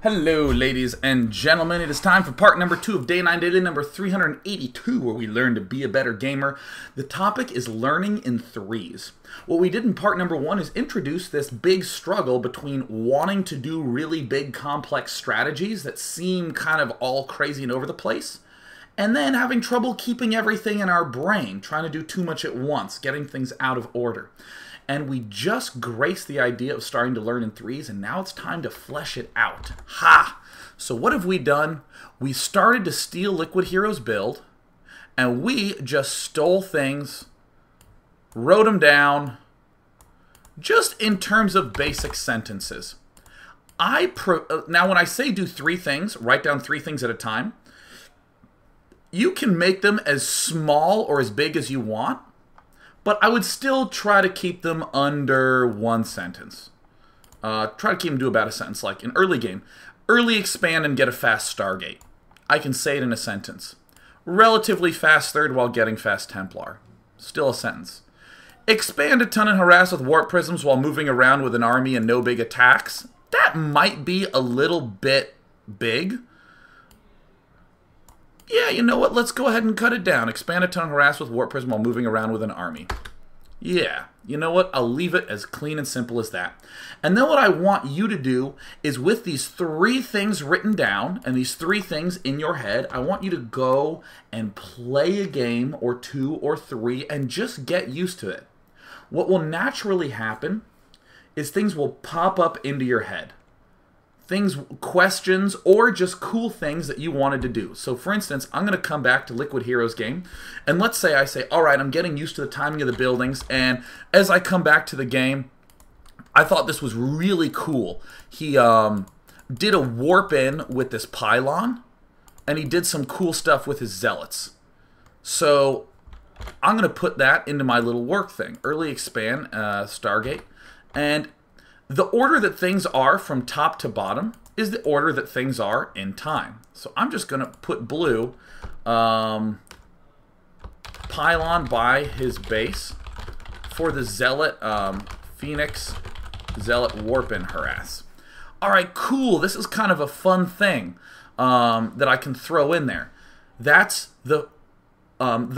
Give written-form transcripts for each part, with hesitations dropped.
Hello, ladies and gentlemen. It is time for part number 2 of Day 9 Daily number 382, where we learn to be a better gamer. The topic is learning in threes. What we did in part number 1 is introduce this big struggle between wanting to do really big, complex strategies that seem kind of all crazy and over the place, and then having trouble keeping everything in our brain, trying to do too much at once, getting things out of order. And we just graced the idea of starting to learn in threes, and now it's time to flesh it out. Ha! So what have we done? We started to steal Liquid Hero's build, and we just stole things, wrote them down, just in terms of basic sentences. Now, when I say do 3 things, write down 3 things at a time, you can make them as small or as big as you want, but I would still try to keep them under 1 sentence. Try to keep them to about a sentence. Like in early game, early expand and get a fast Stargate. I can say it in a sentence. Relatively fast third while getting fast Templar. Still a sentence. Expand a ton and harass with warp prisms while moving around with an army and no big attacks. That might be a little bit big. Yeah, you know what? Let's go ahead and cut it down. Expand a ton, harass with warp prism while moving around with an army. Yeah, you know what? I'll leave it as clean and simple as that. And then what I want you to do is with these 3 things written down and these 3 things in your head, I want you to go and play a game or 2 or 3 and just get used to it. What will naturally happen is things will pop up into your head. Things, questions, or just cool things that you wanted to do. So for instance, I'm going to come back to Liquid Hero's game, and let's say I say, all right, I'm getting used to the timing of the buildings, and as I come back to the game, I thought this was really cool. He did a warp in with this pylon, and he did some cool stuff with his zealots. So I'm going to put that into my little work thing. Early expand, Stargate, and the order that things are from top to bottom is the order that things are in time. So I'm just going to put blue pylon by his base for the zealot Phoenix zealot warp and harass. All right, cool. This is kind of a fun thing that I can throw in there. That's the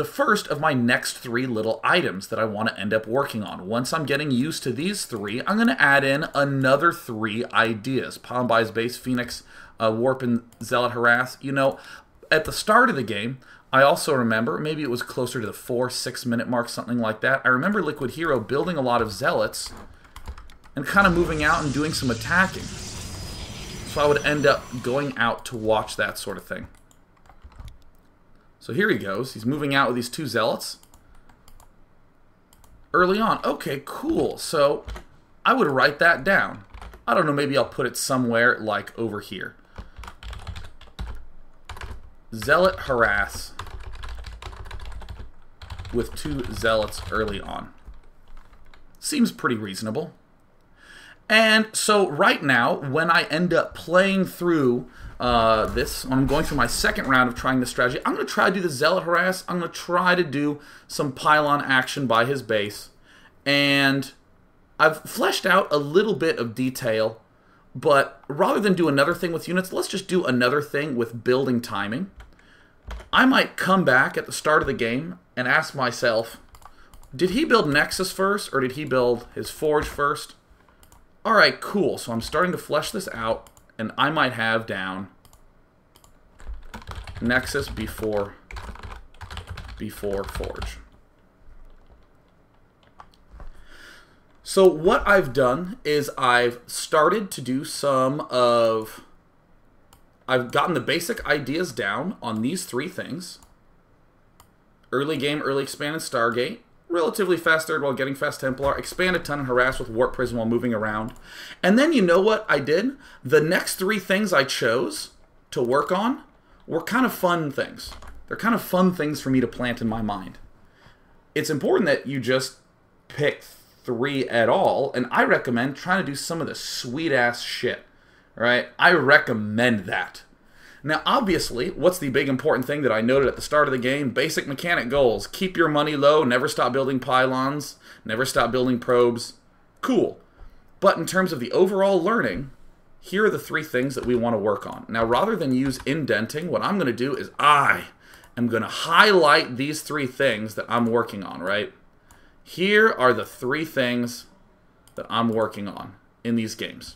first of my next 3 little items that I want to end up working on. Once I'm getting used to these 3, I'm going to add in another 3 ideas. Pylon by his base, Phoenix, Warp and Zealot Harass. You know, at the start of the game, I also remember, maybe it was closer to the 4-6 minute mark, something like that. I remember Liquid Hero building a lot of Zealots and kind of moving out and doing some attacking. So I would end up going out to watch that sort of thing. So here he goes. He's moving out with these 2 zealots early on. Okay, cool. So I would write that down. I don't know, maybe I'll put it somewhere like over here. Zealot harass with 2 zealots early on. Seems pretty reasonable. And so right now, when I end up playing through when I'm going through my second round of trying this strategy, I'm going to try to do the Zealot Harass. I'm going to try to do some pylon action by his base. And I've fleshed out a little bit of detail, but rather than do another thing with units, let's just do another thing with building timing. I might come back at the start of the game and ask myself, did he build Nexus first, or did he build his Forge first? All right, cool. So I'm starting to flesh this out, and I might have down Nexus before Forge. So what I've done is I've started to do I've gotten the basic ideas down on these 3 things. Early game, early expand, and Stargate. Relatively fast third while getting fast Templar. Expand a ton and harass with warp prism while moving around. And then you know what I did? The next 3 things I chose to work on were kind of fun things. They're kind of fun things for me to plant in my mind. It's important that you just pick 3 at all, and I recommend trying to do some of the sweet-ass shit. Right? I recommend that. Now, obviously, what's the big important thing that I noted at the start of the game? Basic mechanic goals. Keep your money low, never stop building pylons, never stop building probes. Cool. But in terms of the overall learning, here are the 3 things that we want to work on. Now, rather than use indenting, what I'm going to do is I am going to highlight these 3 things that I'm working on, right? Here are the 3 things that I'm working on in these games.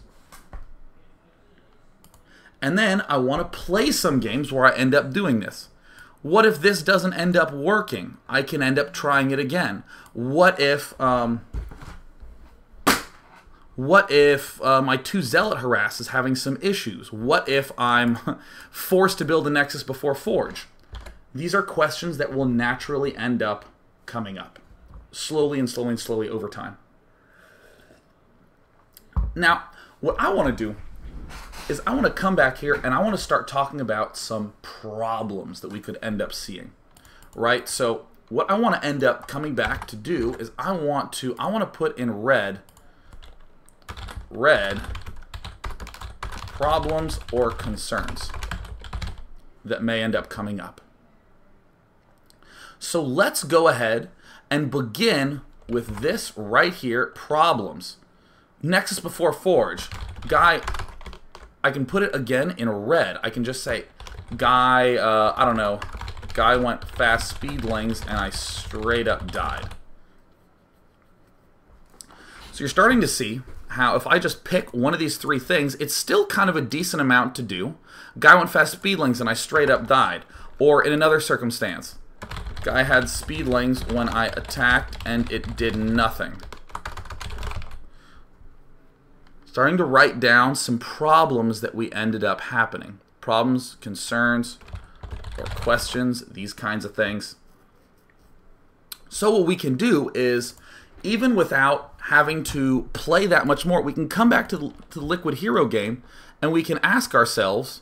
And then I want to play some games where I end up doing this. What if this doesn't end up working? I can end up trying it again. What if my 2 Zealot harass is having some issues? What if I'm forced to build a Nexus before Forge? These are questions that will naturally end up coming up. Slowly and slowly and slowly over time. Now, what I want to do is I want to come back here and I want to start talking about some problems that we could end up seeing, right? So what I want to end up coming back to do is I want to put in red problems or concerns that may end up coming up. So let's go ahead and begin with this right here, problems. Nexus before Forge. Guy, I can put it again in red. I can just say, guy, I don't know, guy went fast speedlings and I straight up died. So you're starting to see how if I just pick one of these 3 things, it's still kind of a decent amount to do. Guy went fast speedlings and I straight up died. Or in another circumstance, guy had speedlings when I attacked and it did nothing. Starting to write down some problems that we ended up happening. Problems, concerns, or questions, these kinds of things. So what we can do is, even without having to play that much more, we can come back to the Liquid Hero game and we can ask ourselves,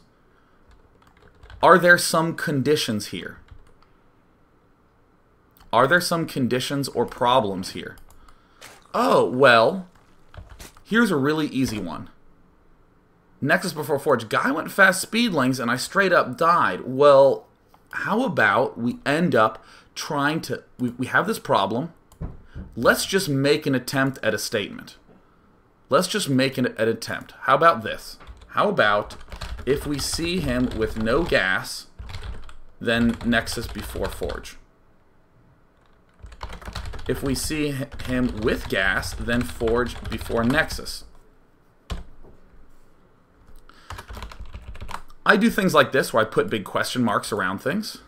are there some conditions here? Are there some conditions or problems here? Oh, well, here's a really easy one. Nexus before Forge. Guy went fast speedlings and I straight up died. Well, how about we end up trying to... We have this problem. Let's just make an attempt at a statement. Let's just make an attempt. How about this? How about if we see him with no gas, then Nexus before Forge? If we see him with gas, then Forge before Nexus. I do things like this where I put big question marks around things.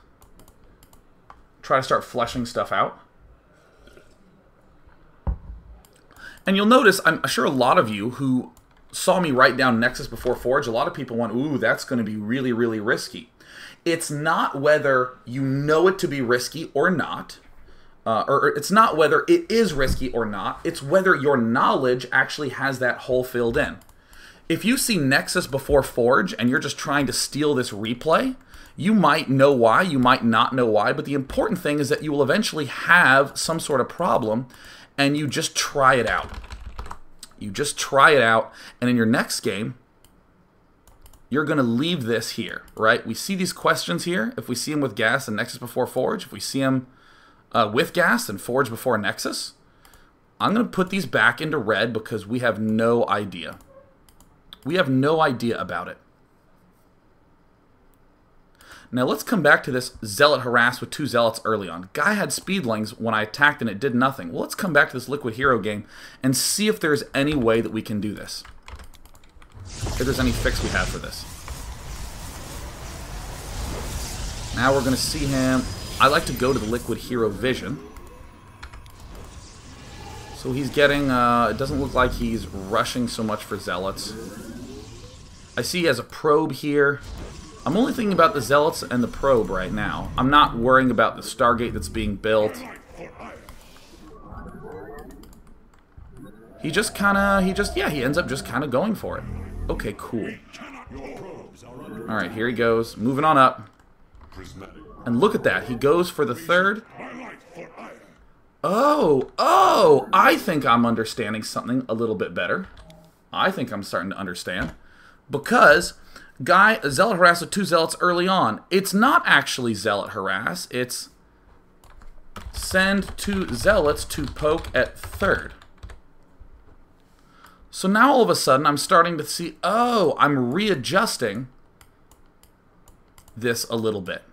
Try to start fleshing stuff out. And you'll notice, I'm sure a lot of you who saw me write down Nexus before Forge, a lot of people went, ooh, that's going to be really, really risky. It's not whether you know it to be risky or not. Or it's not whether it is risky or not, it's whether your knowledge actually has that hole filled in. If you see Nexus before Forge and you're just trying to steal this replay, you might know why, you might not know why, but the important thing is that you will eventually have some sort of problem and you just try it out. You just try it out, and in your next game, you're going to leave this here, right? We see these questions here. If we see them with gas and Nexus before Forge, if we see them with gas and Forge before Nexus, I'm going to put these back into red because we have no idea. We have no idea about it. Now let's come back to this Zealot harass with 2 Zealots early on. Guy had speedlings when I attacked and it did nothing. Well, let's come back to this Liquid Hero game and see if there's any way that we can do this. If there's any fix we have for this. Now we're going to see him. I like to go to the Liquid Hero vision. So he's getting, it doesn't look like he's rushing so much for Zealots. I see he has a probe here. I'm only thinking about the Zealots and the probe right now. I'm not worrying about the Stargate that's being built. He just kind of, he ends up just kind of going for it. Okay, cool. Alright, here he goes. Moving on up. And look at that. He goes for the 3rd. Oh, I think I'm understanding something a little bit better. I think I'm starting to understand. Because Zealot harass with 2 Zealots early on. It's not actually Zealot harass. It's send 2 Zealots to poke at 3rd. So now all of a sudden I'm starting to see, oh, I'm readjusting this a little bit.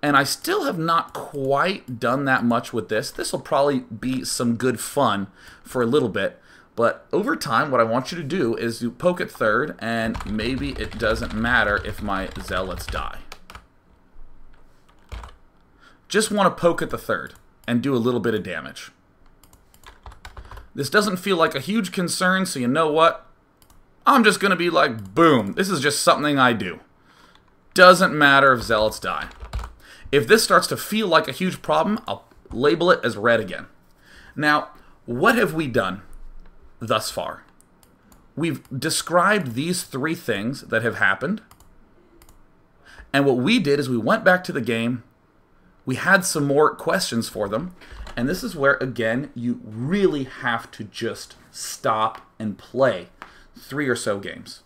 And I still have not quite done that much with this. This will probably be some good fun for a little bit. But over time, what I want you to do is you poke at third, and maybe it doesn't matter if my zealots die. Just want to poke at the third and do a little bit of damage. This doesn't feel like a huge concern, so you know what? I'm just going to be like, boom. This is just something I do. Doesn't matter if zealots die. If this starts to feel like a huge problem, I'll label it as red again. Now, what have we done thus far? We've described these three things that have happened. And what we did is we went back to the game. We had some more questions for them. And this is where, again, you really have to just stop and play 3 or so games.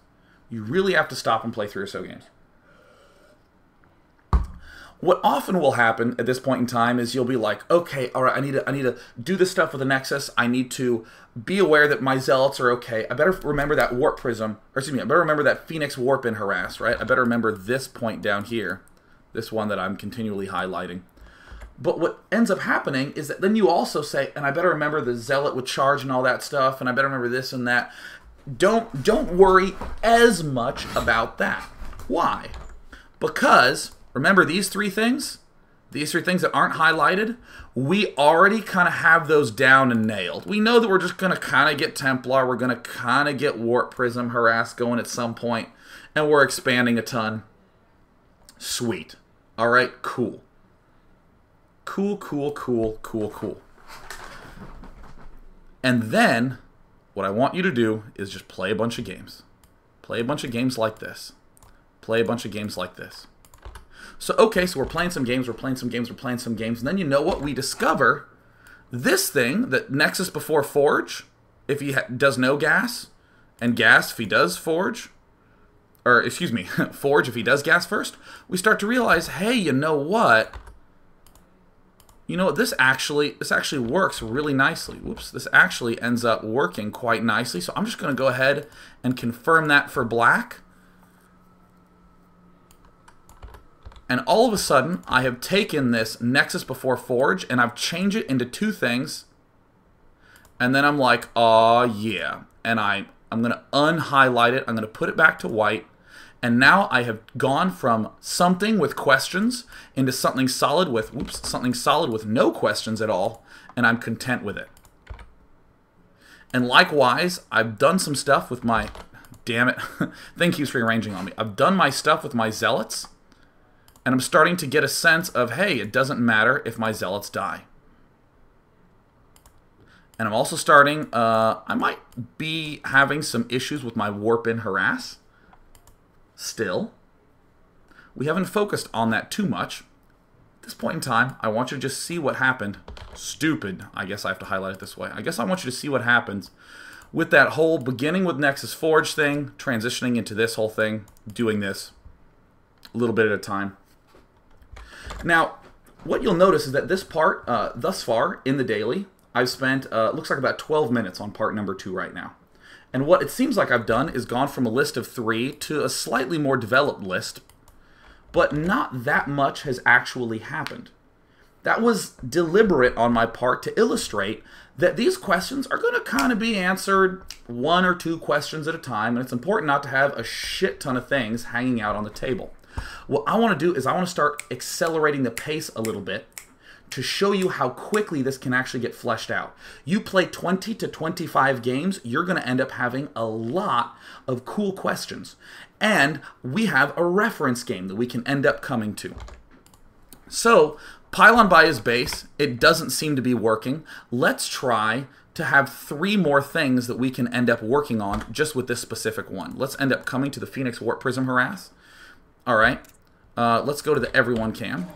You really have to stop and play 3 or so games. What often will happen at this point in time is you'll be like, okay, all right, I need to do this stuff with the Nexus. I need to be aware that my zealots are okay. I better remember that warp prism, or excuse me, I better remember that Phoenix warp in harass, right? I better remember this point down here, this one that I'm continually highlighting. But what ends up happening is that then you also say, and I better remember the zealot with charge and all that stuff, and I better remember this and that. Don't worry as much about that. Why? Because remember these three things? These three things that aren't highlighted? We already kind of have those down and nailed. We know that we're just going to kind of get Templar. We're going to kind of get Warp Prism Harass going at some point. And we're expanding a ton. Sweet. All right, cool. Cool, cool, cool, cool, cool. And then what I want you to do is just play a bunch of games. Play a bunch of games like this. Play a bunch of games like this. So, okay, so we're playing some games, we're playing some games, we're playing some games, and then you know what? We discover this thing, that Nexus before Forge, if he does no gas, and gas if he does Forge, or excuse me, Forge if he does gas first, we start to realize, hey, you know what? You know what? This actually works really nicely. Whoops, this actually ends up working quite nicely. So I'm just going to go ahead and confirm that for black. And all of a sudden, I have taken this Nexus before Forge, and I've changed it into two things. And then I'm like, oh yeah. And I'm going to unhighlight it. I'm going to put it back to white. And now I have gone from something with questions into something solid with, something solid with no questions at all. And I'm content with it. And likewise, I've done some stuff with my, damn it, thing keeps rearranging on me. I've done my stuff with my zealots. And I'm starting to get a sense of, hey, it doesn't matter if my zealots die. And I'm also starting, I might be having some issues with my warp in harass. Still. We haven't focused on that too much. At this point in time, I want you to just see what happened. Stupid. I guess I have to highlight it this way. I guess I want you to see what happens with that whole beginning with Nexus Forge thing, transitioning into this whole thing, doing this a little bit at a time. Now, what you'll notice is that this part, thus far in the daily, I've spent, looks like about 12 minutes on part number 2 right now. And what it seems like I've done is gone from a list of 3 to a slightly more developed list, but not that much has actually happened. That was deliberate on my part to illustrate that these questions are going to kind of be answered 1 or 2 questions at a time, and it's important not to have a shit ton of things hanging out on the table. What I want to do is I want to start accelerating the pace a little bit to show you how quickly this can actually get fleshed out. You play 20 to 25 games, you're going to end up having a lot of cool questions. And we have a reference game that we can end up coming to. So, Pylon by his base, it doesn't seem to be working. Let's try to have 3 more things that we can end up working on just with this specific one. Let's end up coming to the Phoenix Warp Prism Harass. All right, let's go to the Everyone Cam.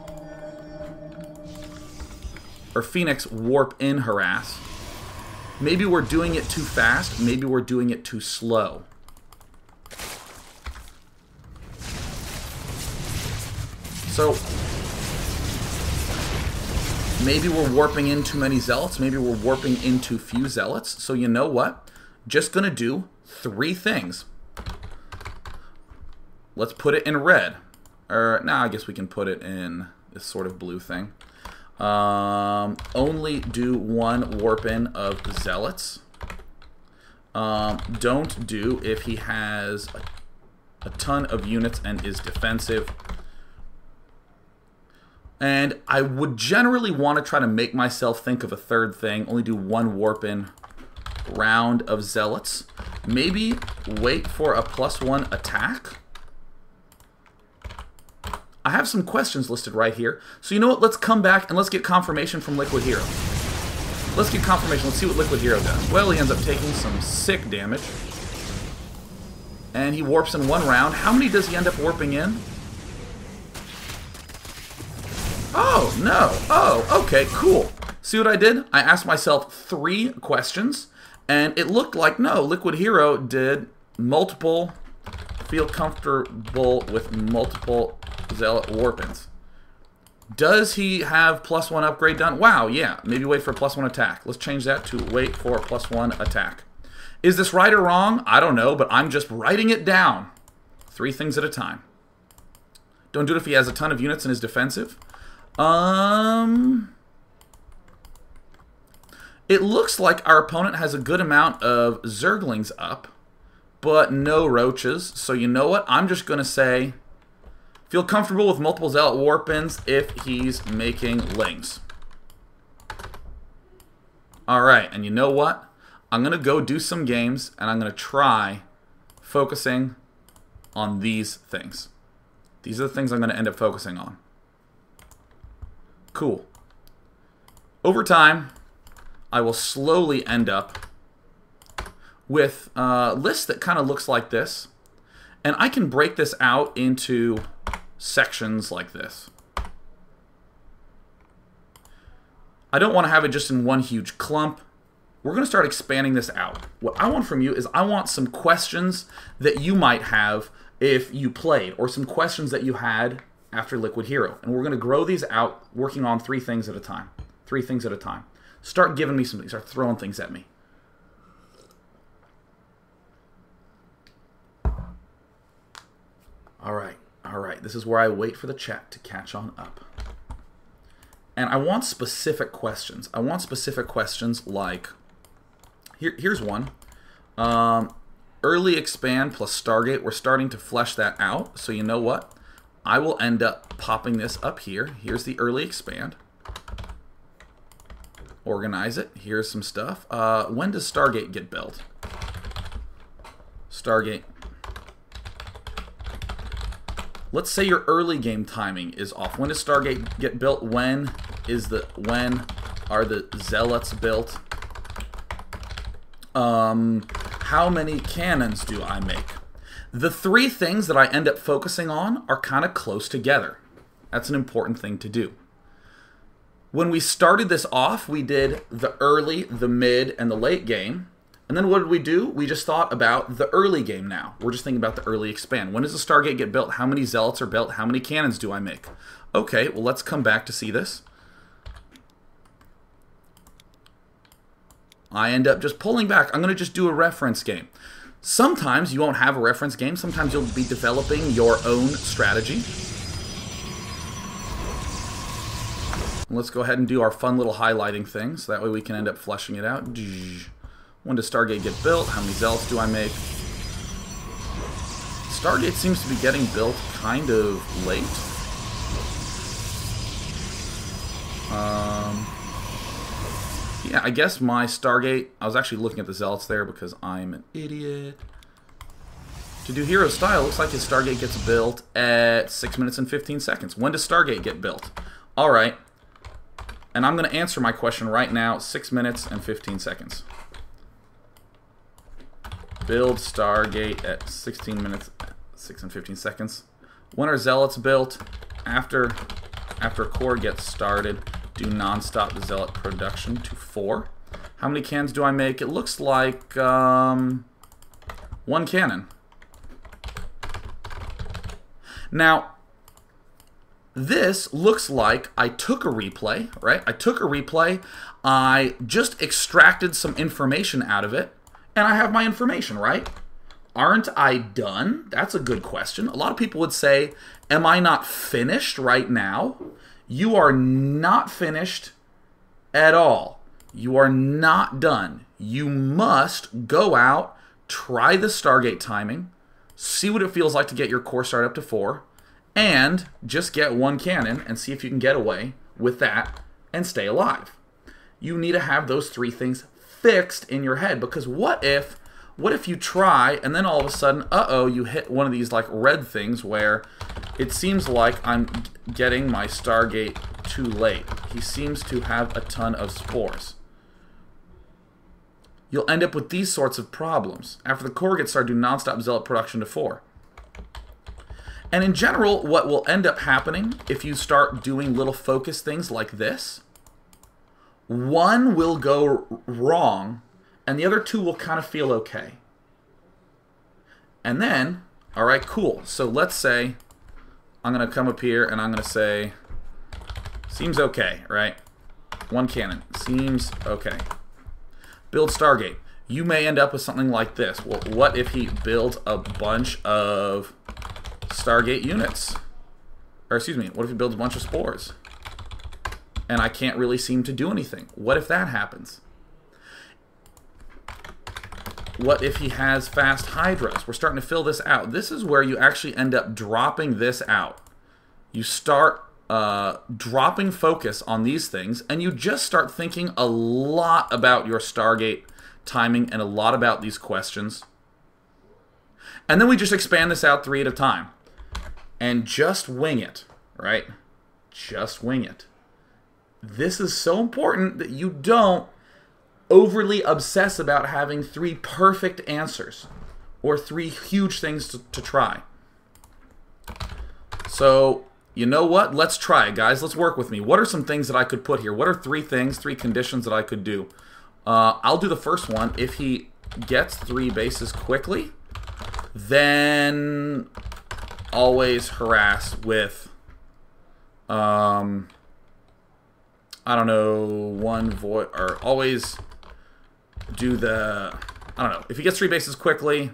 Or Phoenix Warp in Harass. Maybe we're doing it too fast. Maybe we're doing it too slow. So, maybe we're warping in too many zealots. Maybe we're warping in too few zealots. So you know what? just going to do 3 things. Let's put it in red. Or, no, I guess we can put it in this sort of blue thing. Only do 1 warp in of zealots. Don't do if he has a ton of units and is defensive. And I would generally want to try to make myself think of a third thing. Only do 1 warp in round of zealots. Maybe wait for a +1 attack. I have some questions listed right here. So you know what? Let's come back and let's get confirmation from Liquid Hero. Let's get confirmation. Let's see what Liquid Hero does. Well, he ends up taking some sick damage. And he warps in 1 round. How many does he end up warping in? Oh, no. Oh, okay, cool. See what I did? I asked myself 3 questions, and it looked like, no, Liquid Hero did multiple, feel comfortable with multiple zealot warp-ins. Does he have +1 upgrade done? Wow, yeah. Maybe wait for a +1 attack. Let's change that to wait for a +1 attack. Is this right or wrong? I don't know, but I'm just writing it down. 3 things at a time. Don't do it if he has a ton of units and is defensive. It looks like our opponent has a good amount of Zerglings up, but no roaches. So you know what? I'm just going to say, feel comfortable with multiple zealot warp-ins if he's making lings. Alright, and you know what? I'm going to go do some games, and I'm going to try focusing on these things. These are the things I'm going to end up focusing on. Cool. Over time, I will slowly end up with a list that kind of looks like this. And I can break this out into sections like this. I don't want to have it just in one huge clump. We're going to start expanding this out. What I want from you is I want some questions that you might have if you played, or some questions that you had after Liquid Hero. And we're going to grow these out, working on 3 things at a time. 3 things at a time. Start giving me something. Start throwing things at me. Alright. This is where I wait for the chat to catch on up. And I want specific questions. I want specific questions like, here's one. Early expand plus Stargate. We're starting to flesh that out. So you know what? I will end up popping this up here. Here's the early expand. Organize it. Here's some stuff. When does Stargate get built? Stargate. Let's say your early game timing is off. When does Stargate get built? When are the zealots built? How many cannons do I make? The 3 things that I end up focusing on are kind of close together. That's an important thing to do. When we started this off, we did the early, the mid, and the late game. And then what did we do? We just thought about the early game now. We're just thinking about the early expand. When does the Stargate get built? How many zealots are built? How many cannons do I make? Okay, well, let's come back to see this. I end up just pulling back. I'm going to just do a reference game. Sometimes you won't have a reference game. Sometimes you'll be developing your own strategy. Let's go ahead and do our fun little highlighting thing, so that way we can end up fleshing it out. When does Stargate get built? How many zealots do I make? Stargate seems to be getting built kind of late. Yeah, I guess my Stargate... I was actually looking at the zealots there because I'm an idiot. To do hero style, looks like his Stargate gets built at 6 minutes and 15 seconds. When does Stargate get built? Alright. And I'm going to answer my question right now. 6 minutes and 15 seconds. Build Stargate at 16 minutes, 6 and 15 seconds. When are zealots built? After core gets started, do non-stop zealot production to 4. How many cannons do I make? It looks like 1 cannon. Now, this looks like I took a replay, right? I took a replay, I just extracted some information out of it, and I have my information, right? Aren't I done? That's a good question. A lot of people would say, am I not finished right now? You are not finished at all. You are not done. You must go out, try the Stargate timing, see what it feels like to get your core start up to 4, and just get 1 cannon and see if you can get away with that and stay alive. You need to have those 3 things fixed in your head, because what if you try and then all of a sudden, you hit one of these like red things where it seems like I'm getting my Stargate too late. He seems to have a ton of spores. You'll end up with these sorts of problems. After the core gets started, do nonstop zealot production to 4. And in general, what will end up happening if you start doing little focus things like this, one will go wrong and the other 2 will kind of feel okay. And then, all right, cool. So let's say I'm going to come up here and I'm going to say, seems okay, right? 1 cannon, seems okay. Build Stargate. You may end up with something like this. Well, what if he builds a bunch of Stargate units? Or excuse me, what if he builds a bunch of spores? And I can't really seem to do anything. What if that happens? What if he has fast hydras? We're starting to fill this out. This is where you actually end up dropping this out. You start dropping focus on these things, and you just start thinking a lot about your Stargate timing and a lot about these questions. And then we just expand this out 3 at a time. And just wing it, right? Just wing it. This is so important that you don't overly obsess about having 3 perfect answers or 3 huge things to try. So, you know what? Let's try it, guys. Let's work with me. What are some things that I could put here? What are 3 things, 3 conditions that I could do? I'll do the first one. If he gets 3 bases quickly, then always harass with, I don't know, 1 void, or always do the, I don't know. If he gets 3 bases quickly,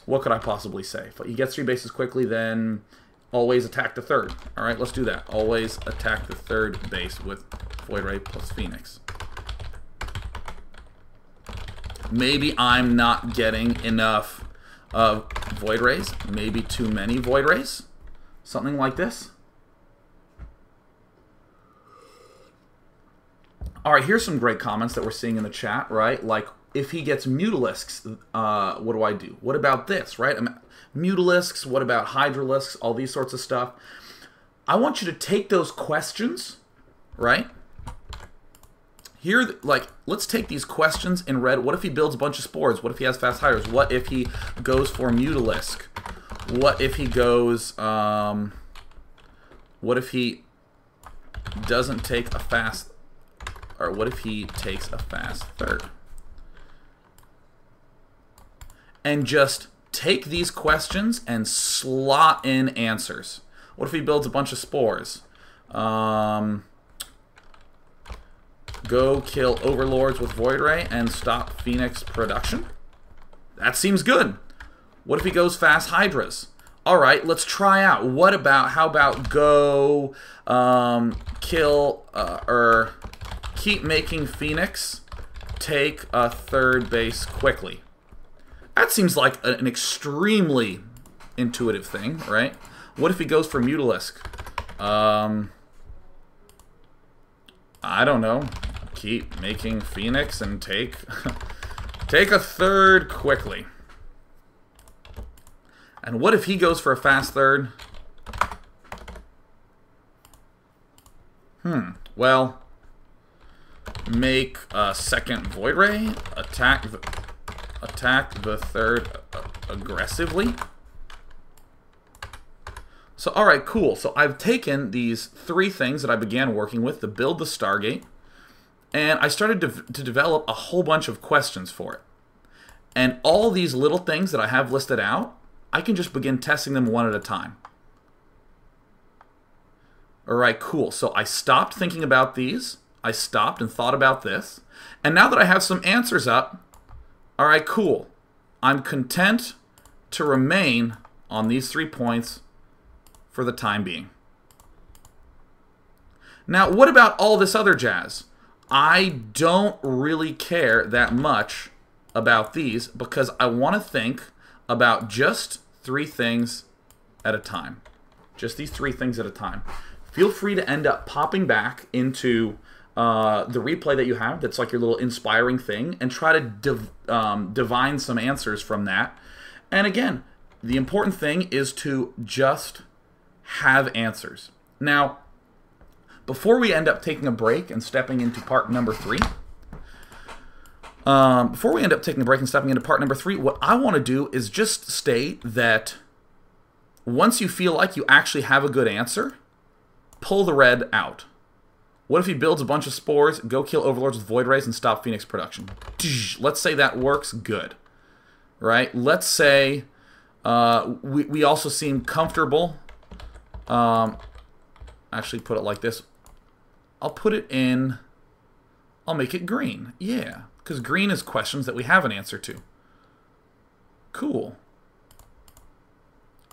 what could I possibly say? If he gets 3 bases quickly, then always attack the 3rd. All right, let's do that. Always attack the 3rd base with Void Ray plus Phoenix. Maybe I'm not getting enough Void Rays. Maybe too many Void Rays. Something like this. All right, here's some great comments that we're seeing in the chat, right? Like, if he gets Mutalisks, what do I do? What about this, right? Mutalisks, what about Hydralisks, all these sorts of stuff. I want you to take those questions, right? Here, like, let's take these questions in red. What if he builds a bunch of spores? What if he has fast hires? What if he goes for Mutalisk? What if he goes, what if he doesn't take a fast, or what if he takes a fast 3rd? And just take these questions and slot in answers. What if he builds a bunch of spores? Go kill overlords with Void Ray and stop Phoenix production. That seems good. What if he goes fast hydras? All right, let's try out. What about, how about go kill or keep making Phoenix take a 3rd base quickly? That seems like an extremely intuitive thing, right? What if he goes for Mutalisk? I don't know. Keep making Phoenix and take take a 3rd quickly. And what if he goes for a fast 3rd? Well, make a 2nd Void Ray, attack the 3rd aggressively. So, all right, cool. So I've taken these 3 things that I began working with to build the Stargate, and I started to develop a whole bunch of questions for it. And all these little things that I have listed out, I can just begin testing them one at a time. All right, cool. So I stopped thinking about these. I stopped and thought about this. And now that I have some answers up, all right, cool. I'm content to remain on these 3 points for the time being. Now, what about all this other jazz? I don't really care that much about these because I want to think about just 3 things at a time. Just these 3 things at a time. Feel free to end up popping back into the replay that you have that's like your little inspiring thing and try to divine some answers from that. And again, the important thing is to just have answers. Now, before we end up taking a break and stepping into part number 3, what I want to do is just state that once you feel like you actually have a good answer, pull the red out. What if he builds a bunch of spores, go kill overlords with void rays, and stop phoenix production? Let's say that works, good. Right? Let's say we also seem comfortable. Actually, put it like this. I'll make it green. Yeah, because green is questions that we have an answer to. Cool.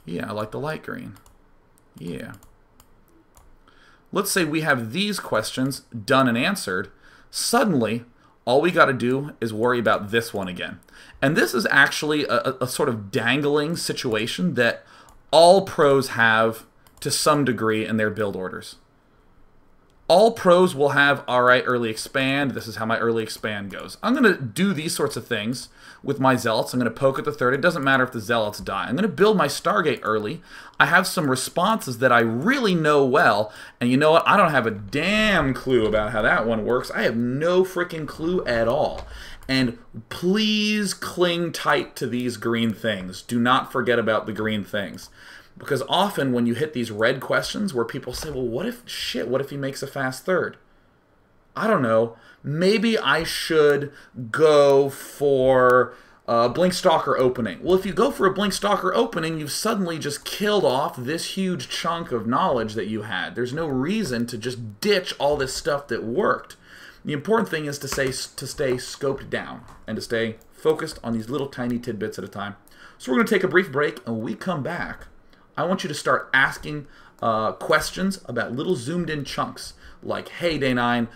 Yeah, I like the light green. Yeah. Let's say we have these questions done and answered. Suddenly, all we got to do is worry about this one again. And this is actually a sort of dangling situation that all pros have to some degree in their build orders. All pros will have, all right, early expand. This is how my early expand goes. I'm going to do these sorts of things with my zealots. I'm going to poke at the third. It doesn't matter if the zealots die. I'm going to build my Stargate early. I have some responses that I really know well. And you know what? I don't have a damn clue about how that one works. I have no freaking clue at all. And please cling tight to these green things. Do not forget about the green things. Because often when you hit these red questions where people say, well, what if he makes a fast third? I don't know. Maybe I should go for a Blink Stalker opening. Well, if you go for a Blink Stalker opening, you've suddenly just killed off this huge chunk of knowledge that you had. There's no reason to just ditch all this stuff that worked. The important thing is to stay scoped down and to stay focused on these little tiny tidbits at a time. So we're going to take a brief break, and when we come back, I want you to start asking questions about little zoomed-in chunks, like, hey, Day 9,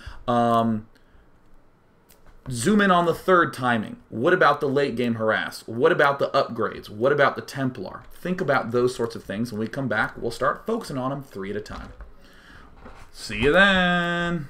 zoom in on the third timing. What about the late-game harass? What about the upgrades? What about the Templar? Think about those sorts of things. When we come back, we'll start focusing on them 3 at a time. See you then!